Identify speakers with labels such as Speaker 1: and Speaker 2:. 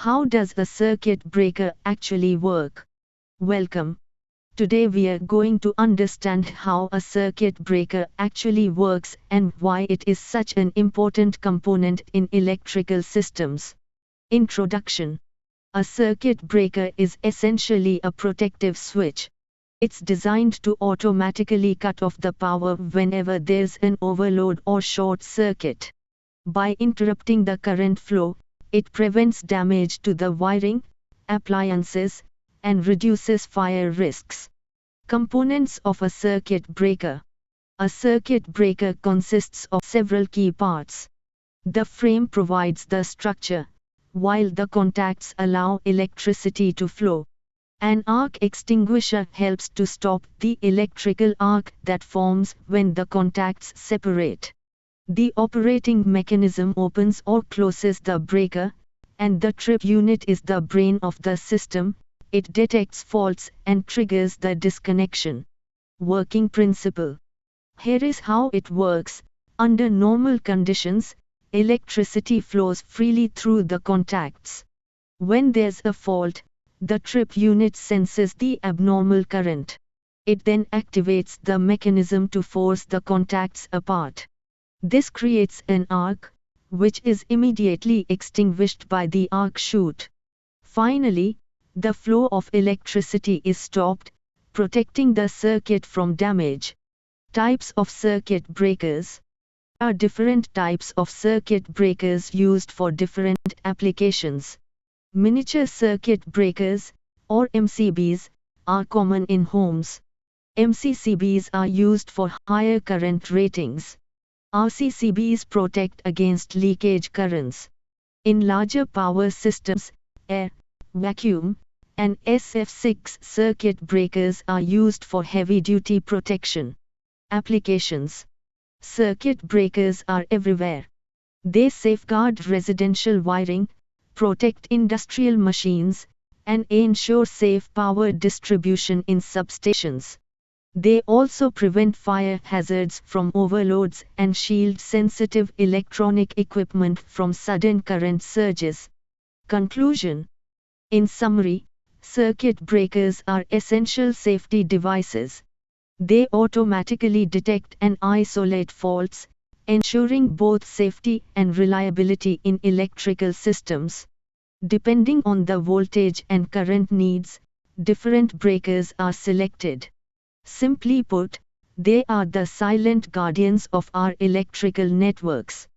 Speaker 1: How does a circuit breaker actually work? Welcome. Today we are going to understand how a circuit breaker actually works and why it is such an important component in electrical systems. Introduction. A circuit breaker is essentially a protective switch. It's designed to automatically cut off the power whenever there's an overload or short circuit. By interrupting the current flow, it prevents damage to the wiring, appliances, and reduces fire risks. Components of a circuit breaker. A circuit breaker consists of several key parts. The frame provides the structure, while the contacts allow electricity to flow. An arc extinguisher helps to stop the electrical arc that forms when the contacts separate. The operating mechanism opens or closes the breaker, and the trip unit is the brain of the system. It detects faults and triggers the disconnection. Working principle. Here is how it works. Under normal conditions, electricity flows freely through the contacts. When there's a fault, the trip unit senses the abnormal current. It then activates the mechanism to force the contacts apart. This creates an arc, which is immediately extinguished by the arc chute. Finally, the flow of electricity is stopped, protecting the circuit from damage. Types of circuit breakers. There are different types of circuit breakers used for different applications. Miniature circuit breakers, or MCBs, are common in homes. MCCBs are used for higher current ratings. RCCBs protect against leakage currents. In larger power systems, air, vacuum, and SF6 circuit breakers are used for heavy-duty protection. Applications. Circuit breakers are everywhere. They safeguard residential wiring, protect industrial machines, and ensure safe power distribution in substations. They also prevent fire hazards from overloads and shield sensitive electronic equipment from sudden current surges. Conclusion. In summary, circuit breakers are essential safety devices. They automatically detect and isolate faults, ensuring both safety and reliability in electrical systems. Depending on the voltage and current needs, different breakers are selected. Simply put, they are the silent guardians of our electrical networks.